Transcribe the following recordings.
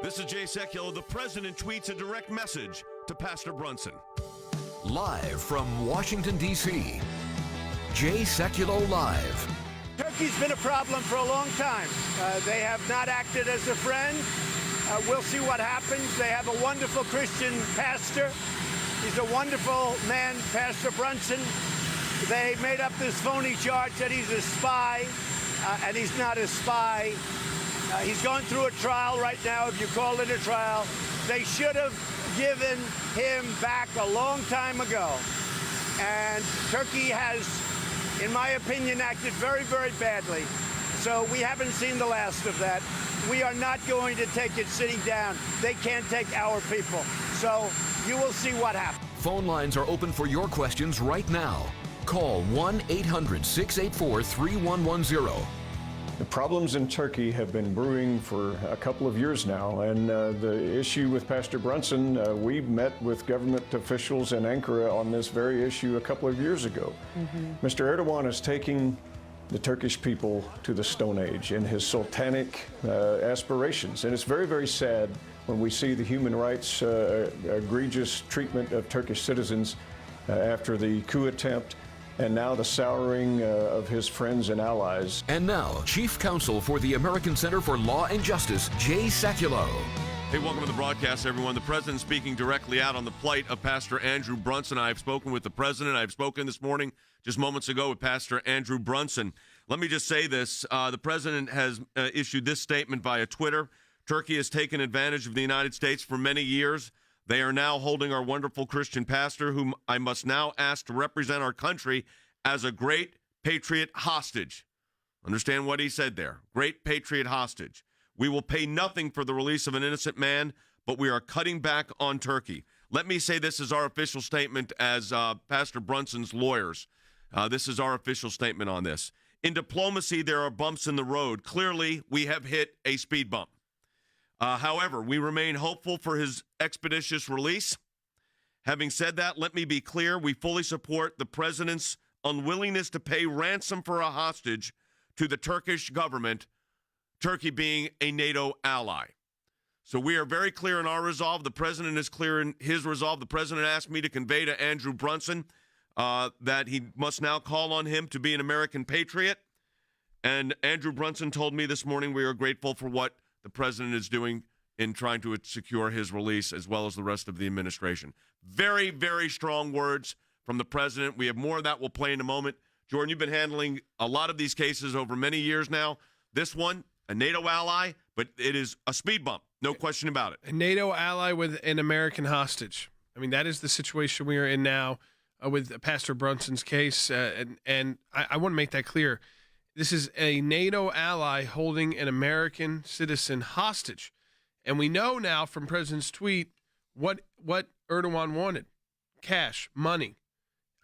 This is Jay Sekulow. The president tweets a direct message to Pastor Brunson. Live from Washington, D.C., Jay Sekulow Live. Turkey's been a problem for a long time. They have not acted as a friend. We'll see what happens. They have a wonderful Christian pastor. He's a wonderful man, Pastor Brunson. They made up this phony charge that he's a spy, and he's not a spy. He's going through a trial right now, if you call it a trial. They should have given him back a long time ago. And Turkey has, in my opinion, acted very, very badly. So we haven't seen the last of that. We are not going to take it sitting down. They can't take our people. So you will see what happens. Phone lines are open for your questions right now. Call 1-800-684-3110. The problems in Turkey have been brewing for a couple of years now, and the issue with Pastor Brunson, we met with government officials in Ankara on this very issue a couple of years ago. Mr. Erdogan is taking the Turkish people to the Stone Age in his sultanic aspirations, and it's very, very sad when we see the human rights egregious treatment of Turkish citizens after the coup attempt, and now the souring of his friends and allies. And now, Chief Counsel for the American Center for Law and Justice, Jay Sekulow. Hey, welcome to the broadcast, everyone. The president speaking directly out on the plight of Pastor Andrew Brunson. I've spoken with the president. I've spoken this morning, just moments ago, with Pastor Andrew Brunson. Let me just say this. The president has issued this statement via Twitter. Turkey has taken advantage of the United States for many years. They are now holding our wonderful Christian pastor, whom I must now ask to represent our country, as a great patriot hostage. Understand what he said there. Great patriot hostage. We will pay nothing for the release of an innocent man, but we are cutting back on Turkey. Let me say this is our official statement as Pastor Brunson's lawyers. This is our official statement on this. In diplomacy, there are bumps in the road. Clearly, we have hit a speed bump. However, we remain hopeful for his expeditious release. Having said that, let me be clear. We fully support the president's unwillingness to pay ransom for a hostage to the Turkish government, Turkey being a NATO ally. So we are very clear in our resolve. The president is clear in his resolve. The president asked me to convey to Andrew Brunson that he must now call on him to be an American patriot. And Andrew Brunson told me this morning we are grateful for what the president is doing in trying to secure his release, as well as the rest of the administration. Very, very strong words from the president. We have more of that we'll play in a moment. Jordan, you've been handling a lot of these cases over many years now. This one, a NATO ally, but it is a speed bump. No question about it. A NATO ally with an American hostage. I mean, that is the situation we are in now with Pastor Brunson's case. And I want to make that clear. This is a NATO ally holding an American citizen hostage. And we know now from President's tweet what Erdogan wanted. Cash, money.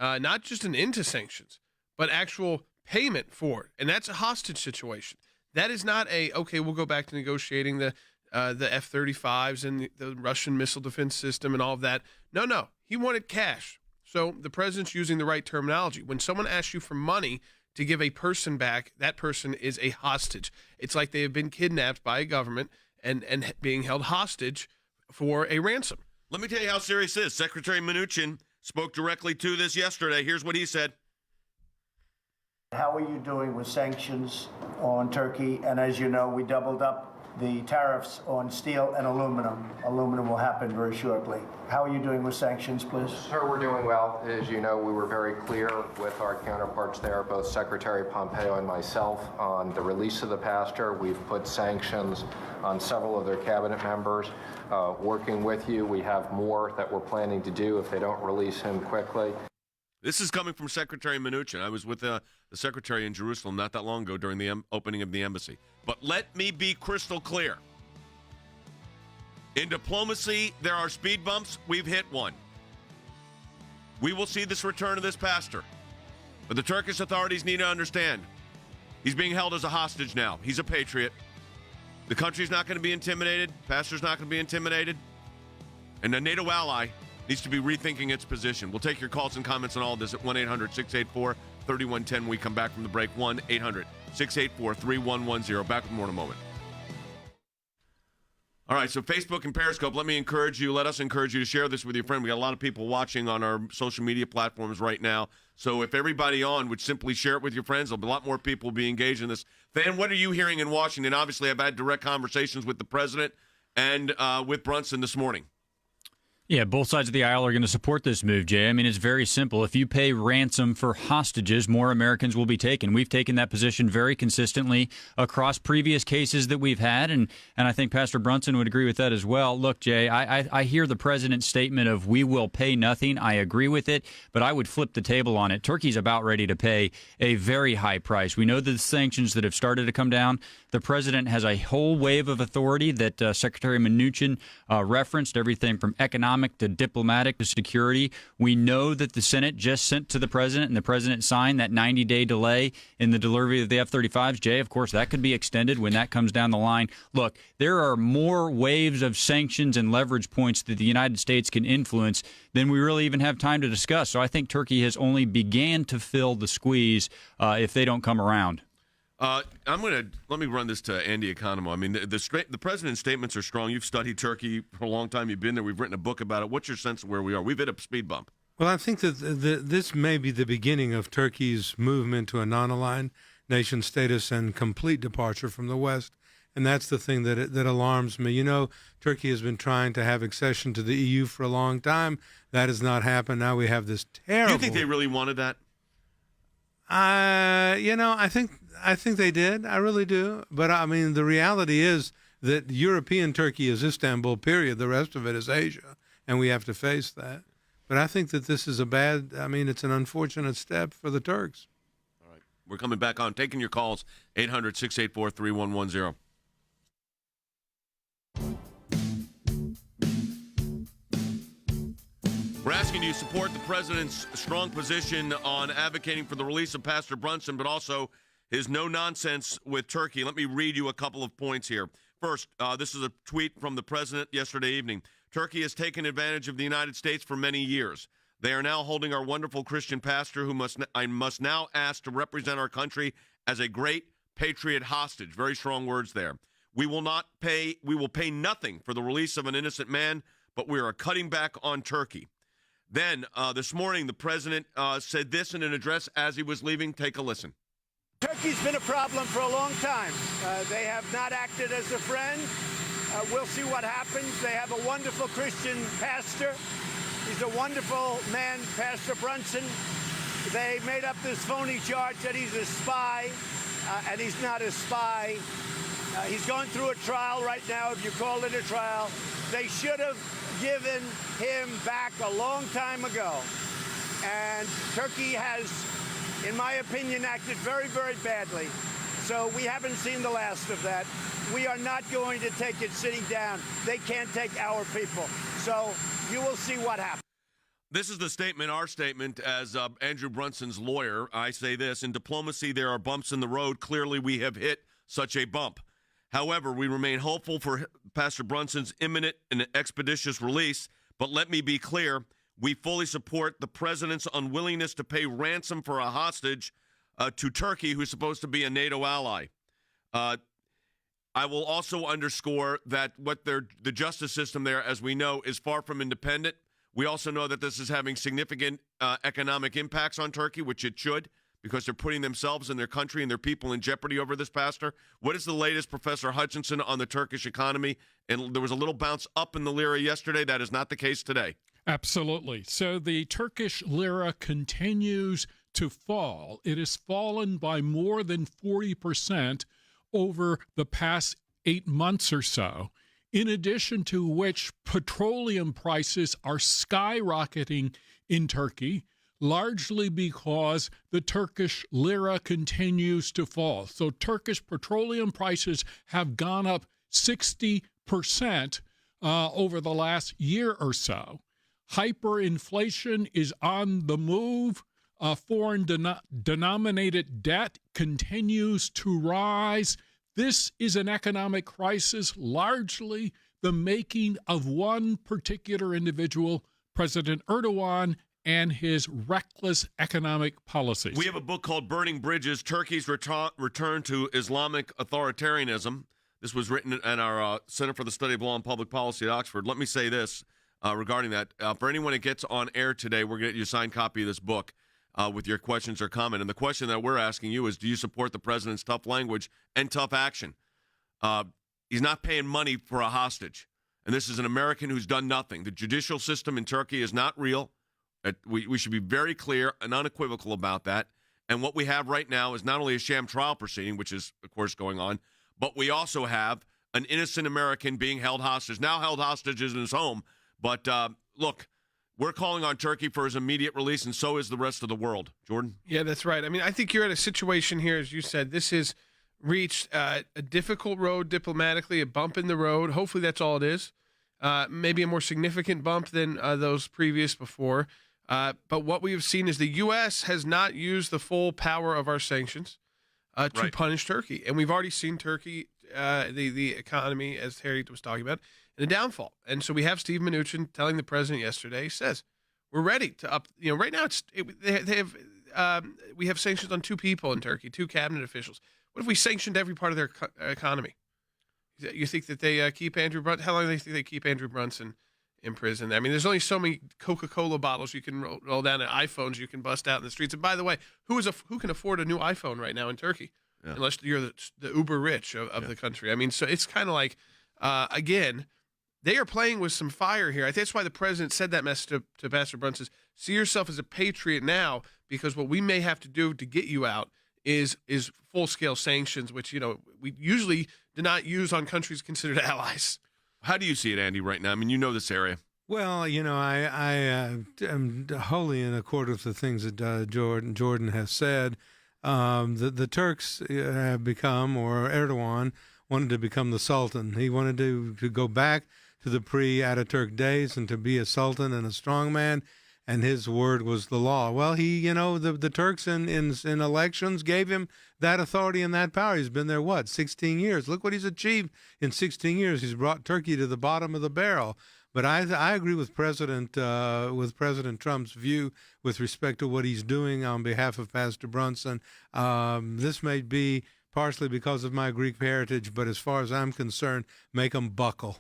Not just an end to sanctions, but actual payment for it. And that's a hostage situation. That is not okay, we'll go back to negotiating the F-35s and the Russian missile defense system and all of that. No. He wanted cash. So the president's using the right terminology. When someone asks you for money to give a person back, that person is a hostage. It's like they have been kidnapped by a government and being held hostage for a ransom. Let me tell you how serious this is. Secretary Mnuchin spoke directly to this yesterday. Here's what he said. How are you doing with sanctions on Turkey? And as you know, we doubled up the tariffs on steel and aluminum. Aluminum will happen very shortly. How are you doing with sanctions, please? Sir, we're doing well. As you know, we were very clear with our counterparts there, both Secretary Pompeo and myself, on the release of the pastor. We've put sanctions on several of their cabinet members. Working with you, we have more that we're planning to do if they don't release him quickly. This is coming from Secretary Mnuchin. I was with the secretary in Jerusalem not that long ago during the opening of the embassy. But let me be crystal clear. In diplomacy, there are speed bumps. We've hit one. We will see this return of this pastor. But the Turkish authorities need to understand, he's being held as a hostage now. He's a patriot. The country's not going to be intimidated. Pastor's not going to be intimidated. And the NATO ally needs to be rethinking its position. We'll take your calls and comments on all of this at 1-800-684-3110. We come back from the break. 1-800-684-3110. Back with more in a moment. All right, so Facebook and Periscope, let us encourage you to share this with your friend. We got a lot of people watching on our social media platforms right now. So if everybody on would simply share it with your friends, there'll be a lot more people be engaged in this. Van, what are you hearing in Washington? Obviously, I've had direct conversations with the president and with Brunson this morning. Yeah, both sides of the aisle are going to support this move, Jay. I mean, it's very simple. If you pay ransom for hostages, more Americans will be taken. We've taken that position very consistently across previous cases that we've had, and I think Pastor Brunson would agree with that as well. Look, Jay, I hear the president's statement of we will pay nothing. I agree with it, but I would flip the table on it. Turkey's about ready to pay a very high price. We know the sanctions that have started to come down. The president has a whole wave of authority that Secretary Mnuchin referenced, everything from economic to diplomatic to security. We know that the Senate just sent to the president, and the president signed that 90-day delay in the delivery of the F-35s. Jay, of course, that could be extended when that comes down the line. Look, there are more waves of sanctions and leverage points that the United States can influence than we really even have time to discuss. So I think Turkey has only began to fill the squeeze if they don't come around. Let me run this to Andy Economo. I mean, the president's statements are strong. You've studied Turkey for a long time. You've been there. We've written a book about it. What's your sense of where we are? We've hit a speed bump. Well, I think that this may be the beginning of Turkey's movement to a non-aligned nation status and complete departure from the West. And that's the thing that alarms me. You know, Turkey has been trying to have accession to the EU for a long time. That has not happened. Now we have this terrible... You think they really wanted that? I think they did. I really do. But, I mean, the reality is that European Turkey is Istanbul, period. The rest of it is Asia, and we have to face that. But I think that this is it's an unfortunate step for the Turks. All right. We're coming back on. Taking your calls, 800-684-3110. We're asking you to support the president's strong position on advocating for the release of Pastor Brunson, but also his no-nonsense with Turkey. Let me read you a couple of points here. First, this is a tweet from the president yesterday evening. Turkey has taken advantage of the United States for many years. They are now holding our wonderful Christian pastor, who I must now ask to represent our country as a great patriot hostage. Very strong words there. We will pay nothing for the release of an innocent man, but we are cutting back on Turkey. Then, this morning, the president said this in an address as he was leaving. Take a listen. Turkey's been a problem for a long time. They have not acted as a friend. We'll see what happens. They have a wonderful Christian pastor. He's a wonderful man, Pastor Brunson. They made up this phony charge that he's a spy, and he's not a spy. He's going through a trial right now, if you call it a trial. They should have given him back a long time ago. And Turkey has, in my opinion, acted very, very badly. So we haven't seen the last of that. We are not going to take it sitting down. They can't take our people. So you will see what happens. This is the statement, our statement, as Andrew Brunson's lawyer. I say this: in diplomacy, there are bumps in the road. Clearly, we have hit such a bump. However, we remain hopeful for Pastor Brunson's imminent and expeditious release. But let me be clear, we fully support the president's unwillingness to pay ransom for a hostage to Turkey, who's supposed to be a NATO ally. I will also underscore that the justice system there, as we know, is far from independent. We also know that this is having significant economic impacts on Turkey, which it should, because they're putting themselves and their country and their people in jeopardy over this, Pastor. What is the latest, Professor Hutchinson, on the Turkish economy? And there was a little bounce up in the lira yesterday. That is not the case today. Absolutely. So the Turkish lira continues to fall. It has fallen by more than 40% over the past 8 months or so, in addition to which petroleum prices are skyrocketing in Turkey, largely because the Turkish lira continues to fall. So Turkish petroleum prices have gone up 60% over the last year or so. Hyperinflation is on the move. Foreign denominated debt continues to rise. This is an economic crisis, largely the making of one particular individual, President Erdogan, and his reckless economic policies. We have a book called Burning Bridges, Turkey's Return to Islamic Authoritarianism. This was written at our Center for the Study of Law and Public Policy at Oxford. Let me say this regarding that. For anyone that gets on air today, we're going to get you a signed copy of this book with your questions or comment. And the question that we're asking you is, do you support the president's tough language and tough action? He's not paying money for a hostage. And this is an American who's done nothing. The judicial system in Turkey is not real. We should be very clear and unequivocal about that. And what we have right now is not only a sham trial proceeding, which is, of course, going on, but we also have an innocent American being held hostage, now held hostage in his home. But look, we're calling on Turkey for his immediate release, and so is the rest of the world. Jordan? Yeah, that's right. I mean, I think you're at a situation here, as you said, this has reached a difficult road diplomatically, a bump in the road. Hopefully that's all it is. Maybe a more significant bump than those previous before. But what we have seen is the U.S. has not used the full power of our sanctions to punish Turkey. And we've already seen Turkey, the economy, as Harry was talking about, in a downfall. And so we have Steve Mnuchin telling the president yesterday, he says, we're ready to up, right now we have sanctions on 2 people in Turkey, 2 cabinet officials. What if we sanctioned every part of their economy? You think that they keep Andrew Brunson? How long do they think they keep Andrew Brunson in prison? I mean, there's only so many Coca-Cola bottles you can roll down, and iPhones you can bust out in the streets. And by the way, who can afford a new iPhone right now in Turkey? Yeah. Unless you're the uber rich of the country. I mean, so it's kind of like, again, they are playing with some fire here. I think that's why the president said that message to Pastor Brunson: see yourself as a patriot now, because what we may have to do to get you out is full-scale sanctions, which, we usually do not use on countries considered allies. How do you see it, Andy, right now? I mean, you know this area. Well, I am wholly in accord with the things that Jordan has said. The Turks have become, or Erdogan wanted to become the Sultan. He wanted to go back to the pre-Ataturk days and to be a Sultan and a strong man, and his word was the law. Well, the Turks in elections gave him that authority and that power. He's been there, 16 years? Look what he's achieved in 16 years. He's brought Turkey to the bottom of the barrel. But I agree with President Trump's view with respect to what he's doing on behalf of Pastor Brunson. This may be partially because of my Greek heritage, but as far as I'm concerned, make them buckle.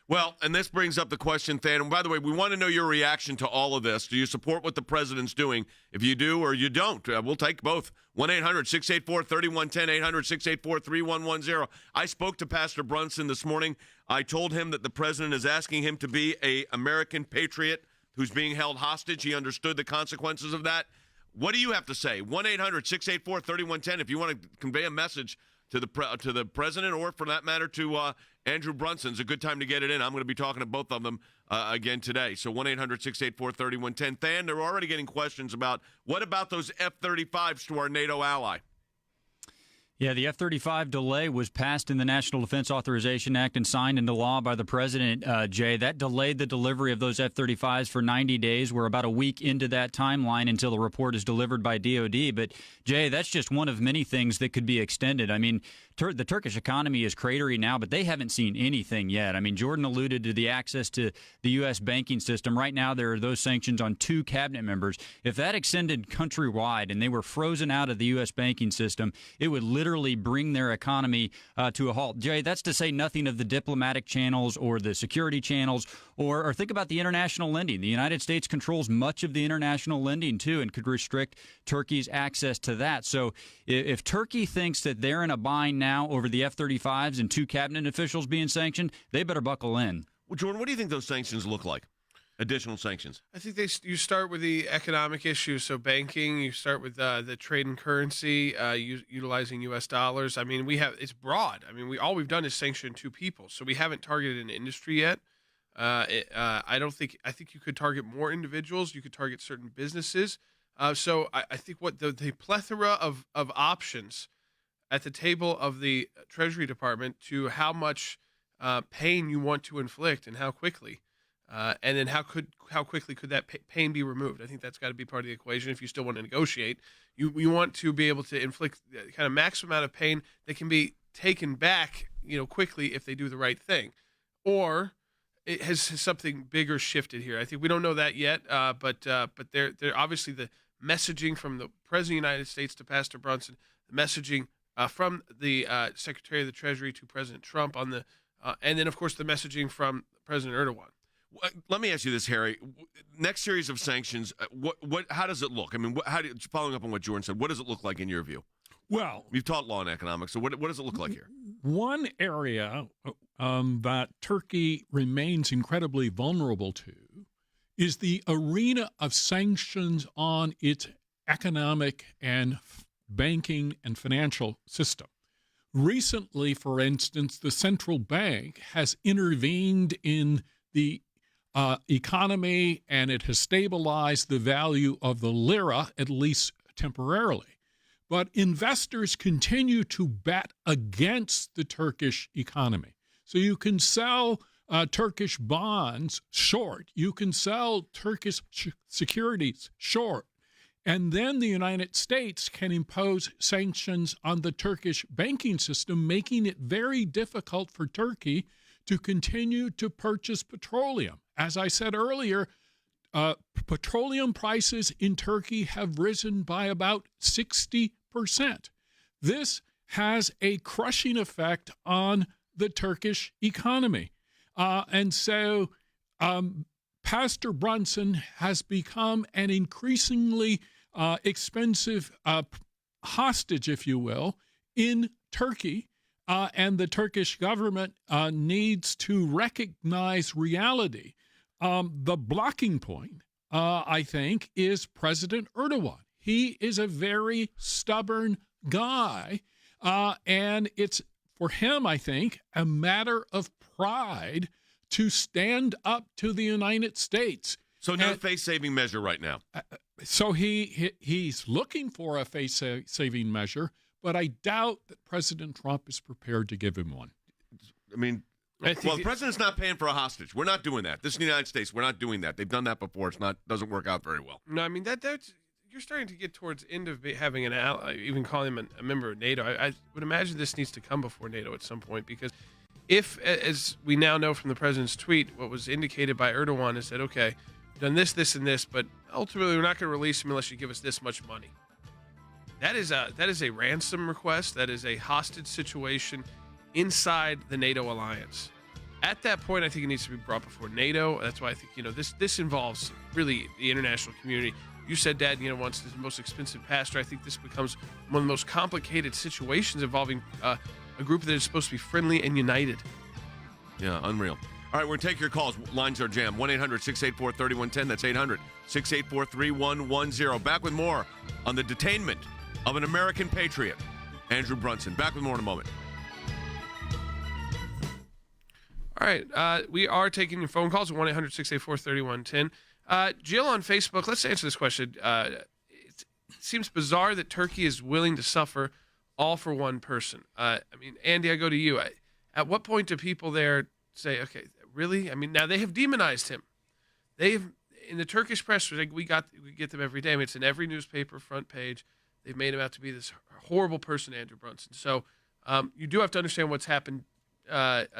Well, and this brings up the question, Than. And by the way, we want to know your reaction to all of this. Do you support what the president's doing? If you do or you don't, we'll take both. 1-800-684-3110, 800-684-3110. I spoke to Pastor Brunson this morning. I told him that the president is asking him to be an American patriot who's being held hostage. He understood the consequences of that. What do you have to say? 1-800-684-3110 if you want to convey a message to the president, or for that matter to Andrew Brunson. It's a good time to get it in. I'm going to be talking to both of them again today. So 1-800-684-3110. Than, they're already getting questions about, what about those F-35s to our NATO ally? Yeah, the F-35 delay was passed in the National Defense Authorization Act and signed into law by the president, Jay. That delayed the delivery of those F-35s for 90 days. We're about a week into that timeline until the report is delivered by DOD. But, Jay, that's just one of many things that could be extended. I mean, the Turkish economy is cratering now, but they haven't seen anything yet. I mean, Jordan alluded to the access to the U.S. banking system. Right now, there are those sanctions on 2 cabinet members. If that extended countrywide and they were frozen out of the U.S. banking system, it would literally bring their economy to a halt. Jay, that's to say nothing of the diplomatic channels or the security channels, or think about the international lending. The United States controls much of the international lending, too, and could restrict Turkey's access to that. So if Turkey thinks that they're in a bind now over the F-35s and 2 cabinet officials being sanctioned, they better buckle in. Well, Jordan, what do you think those sanctions look like? Additional sanctions? I think you start with the economic issues, so banking. You start with the trade and currency, utilizing U.S. dollars. I mean, it's broad. I mean, all we've done is sanction 2 people, so we haven't targeted an industry yet. I think you could target more individuals. You could target certain businesses. So I think what the plethora of options at the table of the Treasury Department to how much pain you want to inflict and how quickly, and then how quickly could that pain be removed? I think that's got to be part of the equation. If you still want to negotiate, you want to be able to inflict kind of maximum amount of pain that can be taken back, quickly if they do the right thing, or it has something bigger shifted here. I think we don't know that yet, but they're obviously the messaging from the President of the United States to Pastor Brunson, the messaging from the Secretary of the Treasury to President Trump on the, and then of course the messaging from President Erdogan. Let me ask you this, Harry. Next series of sanctions, how does it look? I mean, following up on what Jordan said, what does it look like in your view? Well, you've taught law and economics, so what does it look like here? One area that Turkey remains incredibly vulnerable to is the arena of sanctions on its economic and banking and financial system. Recently, for instance, the central bank has intervened in the economy, and it has stabilized the value of the lira, at least temporarily. But investors continue to bet against the Turkish economy. So you can sell Turkish bonds short. You can sell Turkish securities short. And then the United States can impose sanctions on the Turkish banking system, making it very difficult for Turkey to continue to purchase petroleum. As I said earlier, petroleum prices in Turkey have risen by about 60%. This has a crushing effect on the Turkish economy. And so Pastor Brunson has become an increasingly expensive hostage, if you will, in Turkey. And the Turkish government needs to recognize reality. The blocking point, I think, is President Erdogan. He is a very stubborn guy, and it's, for him, I think, a matter of pride to stand up to the United States. So no face-saving measure right now. So he's looking for a face-saving measure, but I doubt that President Trump is prepared to give him one. I mean, well, the president's not paying for a hostage. We're not doing that. This is the United States. We're not doing that. They've done that before. Doesn't work out very well. No, I mean that's you're starting to get towards the end of having an ally, even calling him a member of NATO. I would imagine this needs to come before NATO at some point, because if, as we now know from the president's tweet, what was indicated by Erdogan is that, okay, we've done this, this, and this, but ultimately we're not going to release him unless you give us this much money. That is a ransom request. That is a hostage situation inside the NATO alliance. At that point, I think it needs to be brought before NATO. That's why I think, this involves really the international community. You said, Dad, once the most expensive pastor. I think this becomes one of the most complicated situations involving a group that is supposed to be friendly and united. Yeah, unreal. All right, we're going to take your calls. Lines are jammed. 1-800-684-3110. That's 800-684-3110. Back with more on the detainment of an American patriot, Andrew Brunson. Back with more in a moment. All right, we are taking your phone calls at 1-800-684-3110. Jill on Facebook, let's answer this question. It seems bizarre that Turkey is willing to suffer all for one person. Andy, I go to you. At what point do people there say, okay, really? I mean, now they have demonized him. In the Turkish press, we get them every day. I mean, it's in every newspaper front page. They've made him out to be this horrible person, Andrew Brunson. So you do have to understand what's happened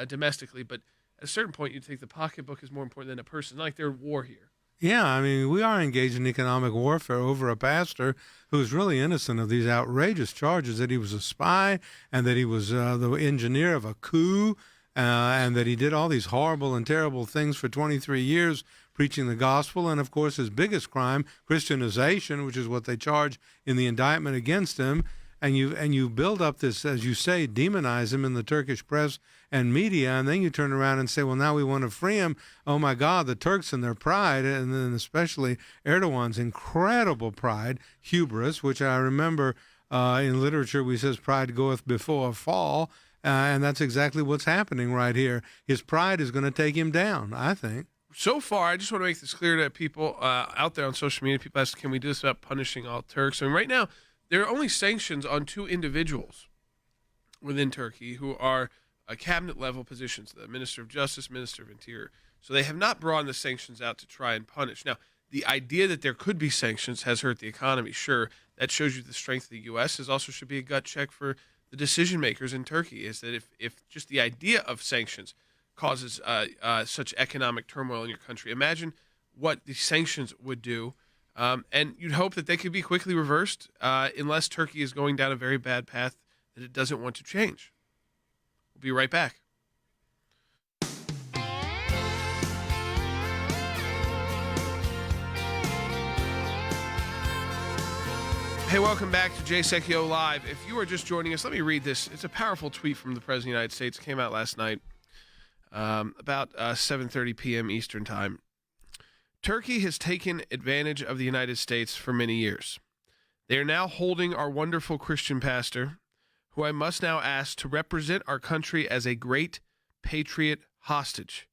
domestically, but at a certain point, you'd think the pocketbook is more important than a person. Not like they're at war here. Yeah, I mean, we are engaged in economic warfare over a pastor who's really innocent of these outrageous charges that he was a spy and that he was the engineer of a coup and that he did all these horrible and terrible things for 23 years preaching the gospel. And, of course, his biggest crime, Christianization, which is what they charge in the indictment against him. And you build up this, as you say, demonize him in the Turkish press and media, and then you turn around and say, well, now we want to free him. Oh, my God, the Turks and their pride, and then especially Erdogan's incredible pride, hubris, which I remember in literature we says pride goeth before a fall, and that's exactly what's happening right here. His pride is going to take him down, I think. So far, I just want to make this clear to people out there on social media. People ask, can we do this without punishing all Turks? I mean, right now, there are only sanctions on two individuals within Turkey who are cabinet-level positions, the Minister of Justice, Minister of Interior. So they have not brought the sanctions out to try and punish. Now, the idea that there could be sanctions has hurt the economy. Sure, that shows you the strength of the U.S. It also should be a gut check for the decision-makers in Turkey, is that if just the idea of sanctions causes such economic turmoil in your country, imagine what the sanctions would do. And you'd hope that they could be quickly reversed unless Turkey is going down a very bad path that it doesn't want to change. We'll be right back. Hey, welcome back to Sekulow Live. If you are just joining us, let me read this. It's a powerful tweet from the President of the United States. It came out last night, about 7:30 p.m. Eastern Time. Turkey has taken advantage of the United States for many years. They are now holding our wonderful Christian pastor, who I must now ask to represent our country as a great patriot hostage.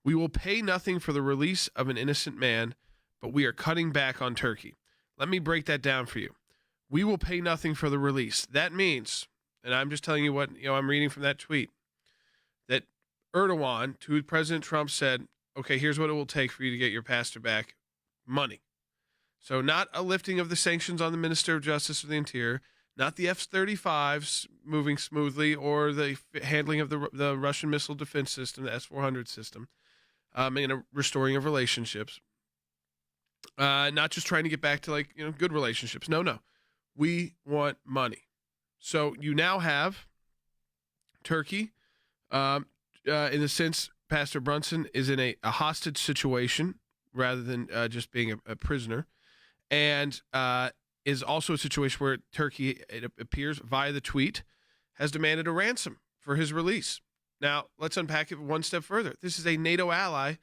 We will pay nothing for the release of an innocent man, but we are cutting back on Turkey. Let me break that down for you. We will pay nothing for the release. That means, and I'm just telling you what I'm reading from that tweet, that Erdogan, to President Trump, said, okay, here's what it will take for you to get your pastor back: money. So not a lifting of the sanctions on the Minister of Justice or the Interior, not the F-35s moving smoothly, or the handling of the Russian missile defense system, the S-400 system, and a restoring of relationships. Not just trying to get back to good relationships. No. We want money. So you now have Turkey, in the sense Pastor Brunson is in a hostage situation rather than just being a prisoner, and is also a situation where Turkey, it appears via the tweet, has demanded a ransom for his release. Now, let's unpack it one step further. This is a NATO ally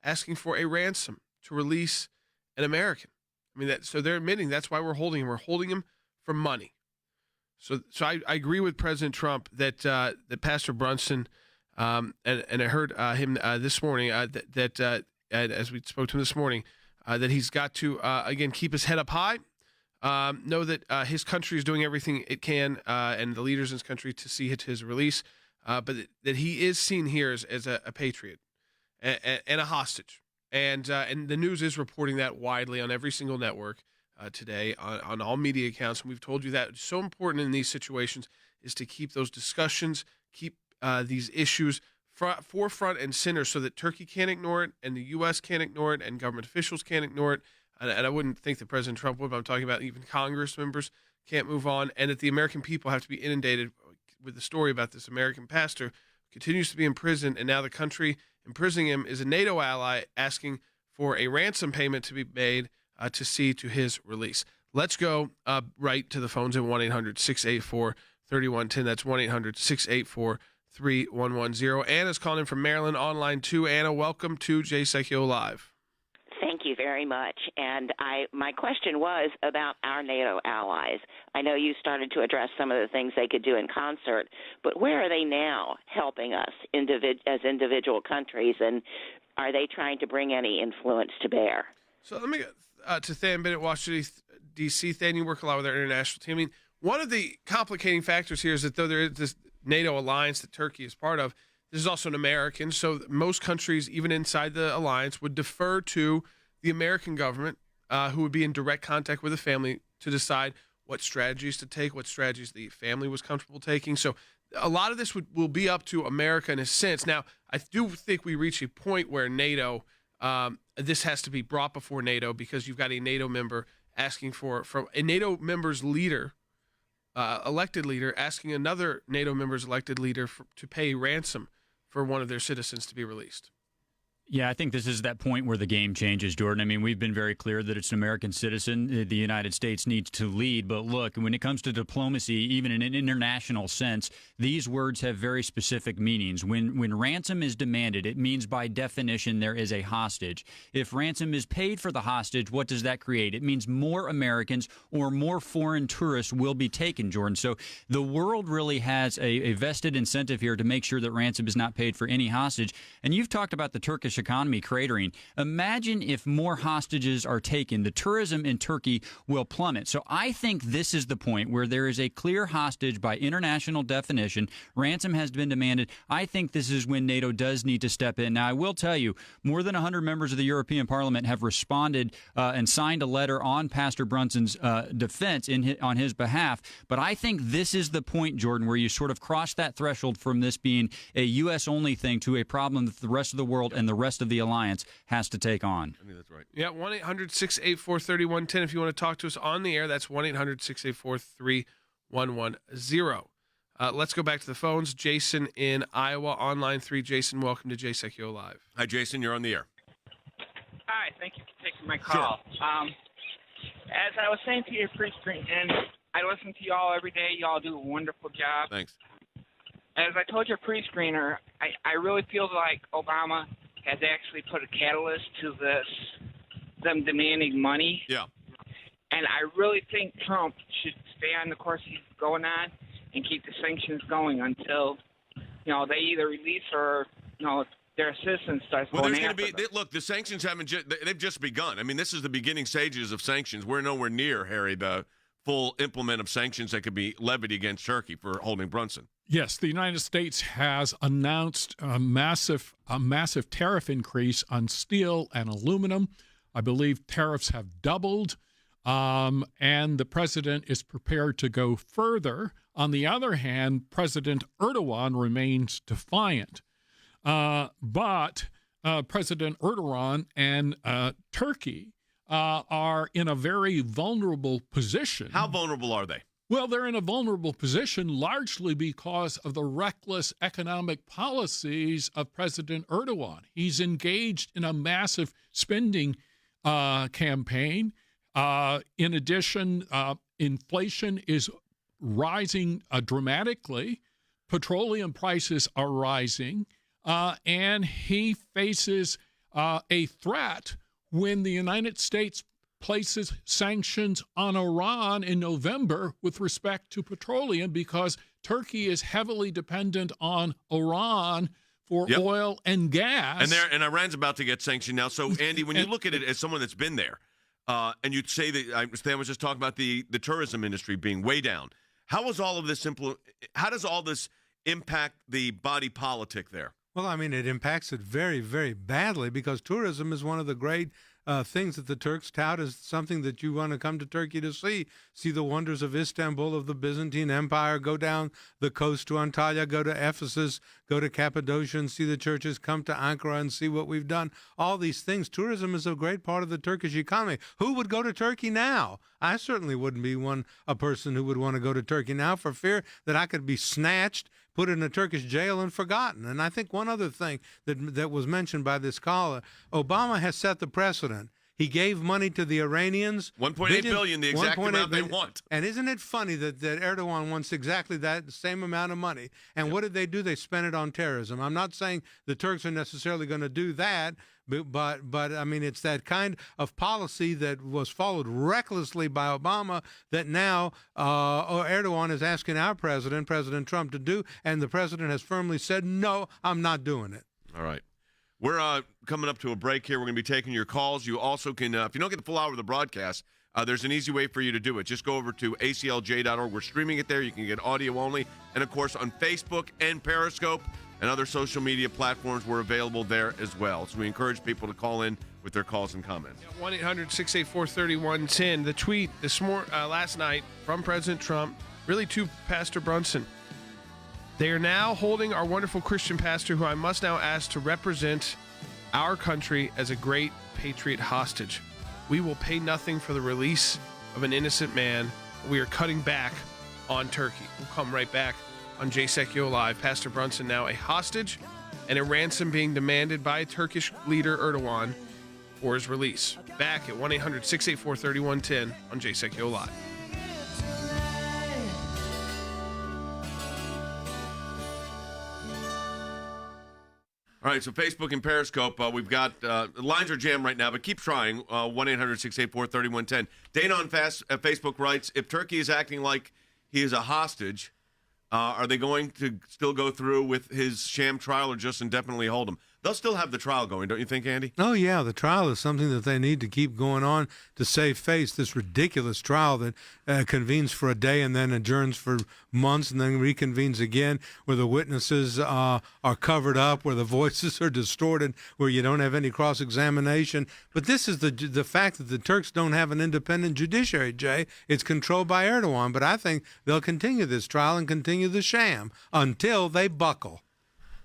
asking for a ransom to release an American. I mean, so they're admitting that's why we're holding him. We're holding him for money. So I agree with President Trump that Pastor Brunson, and I heard him this morning, as we spoke to him this morning, that he's got to, again, keep his head up high, know that his country is doing everything it can, and the leaders in his country, to see his release, but that he is seen here as a patriot and a hostage. And the news is reporting that widely on every single network today, on all media accounts. And we've told you that it's so important in these situations is to keep those discussions, keep these issues forefront and center, so that Turkey can't ignore it, and the U.S. can't ignore it, and government officials can't ignore it. And I wouldn't think that President Trump would, but I'm talking about even Congress members can't move on, and that the American people have to be inundated with the story about this American pastor who continues to be in prison, and now the country imprisoning him is a NATO ally asking for a ransom payment to be made to see to his release. Let's go right to the phones at 1-800-684-3110. That's 1-800-684-3110. Anna's calling in from Maryland, online too. Anna, welcome to Sekulow Live. Thank you very much. And my question was about our NATO allies. I know you started to address some of the things they could do in concert, but where are they now helping us as individual countries, and are they trying to bring any influence to bear? So let me get to Than Bennett, Washington, D.C. Than, you work a lot with our international team. I mean, one of the complicating factors here is that though there is this NATO alliance that Turkey is part of, this is also an American, so most countries, even inside the alliance, would defer to the American government, who would be in direct contact with the family, to decide what strategies to take, what strategies the family was comfortable taking. So a lot of this will be up to America in a sense. Now, I do think we reach a point where NATO, this has to be brought before NATO, because you've got a NATO member asking from a NATO member's leader, elected leader, asking another NATO member's elected leader to pay ransom for one of their citizens to be released. Yeah, I think this is that point where the game changes, Jordan. I mean, we've been very clear that it's an American citizen. The United States needs to lead. But look, when it comes to diplomacy, even in an international sense, these words have very specific meanings. When ransom is demanded, it means by definition there is a hostage. If ransom is paid for the hostage, what does that create? It means more Americans or more foreign tourists will be taken, Jordan. So the world really has a vested incentive here to make sure that ransom is not paid for any hostage. And you've talked about the Turkish economy cratering. Imagine if more hostages are taken. The tourism in Turkey will plummet. So I think this is the point where there is a clear hostage by international definition. Ransom has been demanded. I think this is when NATO does need to step in. Now, I will tell you, more than 100 members of the European Parliament have responded and signed a letter on Pastor Brunson's defense on his behalf. But I think this is the point, Jordan, where you sort of cross that threshold from this being a U.S.-only thing to a problem that the rest of the world and the rest of the alliance has to take on. I think that's right. Yeah, 1-800-684-3110. If you want to talk to us on the air, that's 1-800-684-3110. Let's go back to the phones. Jason in Iowa on line 3. Jason, welcome to Sekulow Live. Hi, Jason. You're on the air. Hi, thank you for taking my call. Sure. As I was saying to your pre-screen, and I listen to y'all every day. Y'all do a wonderful job. Thanks. As I told your pre-screener, I really feel like Obama has actually put a catalyst to them demanding money. Yeah. And I really think Trump should stay on the course he's going on and keep the sanctions going until, they either release or, their assistance starts Well, going there's going after to be them. look. The sanctions they've just begun. I mean, this is the beginning stages of sanctions. We're nowhere near, Harry, the full implement of sanctions that could be levied against Turkey for holding Brunson. Yes, the United States has announced a massive tariff increase on steel and aluminum. I believe tariffs have doubled, and the president is prepared to go further. On the other hand, President Erdogan remains defiant. But President Erdogan and Turkey are in a very vulnerable position. How vulnerable are they? Well, they're in a vulnerable position largely because of the reckless economic policies of President Erdogan. He's engaged in a massive spending campaign. In addition, inflation is rising dramatically. Petroleum prices are rising. And he faces a threat when the United States places sanctions on Iran in November with respect to petroleum, because Turkey is heavily dependent on Iran for oil and gas. And Iran's about to get sanctioned now. So, Andy, when you look at it as someone that's been there, and you'd say that Stan was just talking about the tourism industry being way down. How does all this impact the body politic there? Well, I mean, it impacts it very, very badly, because tourism is one of the great things that the Turks tout as something that you want to come to Turkey to see the wonders of Istanbul, of the Byzantine Empire, go down the coast to Antalya, go to Ephesus, go to Cappadocia and see the churches, come to Ankara and see what we've done. All these things. Tourism is a great part of the Turkish economy. Who would go to Turkey now? I certainly wouldn't be a person who would want to go to Turkey now for fear that I could be snatched, put in a Turkish jail, and forgotten. And I think one other thing that was mentioned by this caller, Obama has set the precedent. He gave money to the Iranians. $1.8 billion, the exact amount they want. And isn't it funny that Erdogan wants exactly that same amount of money? And what did they do? They spent it on terrorism. I'm not saying the Turks are necessarily going to do that, but I mean, it's that kind of policy that was followed recklessly by Obama that now Erdogan is asking our president, President Trump, to do, and the president has firmly said, no, I'm not doing it. All right. We're coming up to a break here. We're going to be taking your calls. You also can, if you don't get the full hour of the broadcast, there's an easy way for you to do it. Just go over to aclj.org. We're streaming it there. You can get audio only. And, of course, on Facebook and Periscope and other social media platforms, we're available there as well. So we encourage people to call in with their calls and comments. 1-800-684-3110. The tweet last night from President Trump, really to Pastor Brunson. They are now holding our wonderful Christian pastor, who I must now ask to represent our country as a great patriot, hostage. We will pay nothing for the release of an innocent man. We are cutting back on Turkey. We'll come right back on Sekulow Live. Pastor Brunson now a hostage, and a ransom being demanded by Turkish leader Erdogan for his release. Back at 1-800-684-3110 on Sekulow Live. All right, so Facebook and Periscope, we've got lines are jammed right now, but keep trying. 1-800-684-3110. Dana on Facebook writes, if Turkey is acting like he is a hostage, are they going to still go through with his sham trial or just indefinitely hold him? They'll still have the trial going, don't you think, Andy? Oh, yeah. The trial is something that they need to keep going on to save face. This ridiculous trial that convenes for a day and then adjourns for months and then reconvenes again, where the witnesses are covered up, where the voices are distorted, where you don't have any cross-examination. But this is the fact that the Turks don't have an independent judiciary, Jay. It's controlled by Erdogan. But I think they'll continue this trial and continue the sham until they buckle.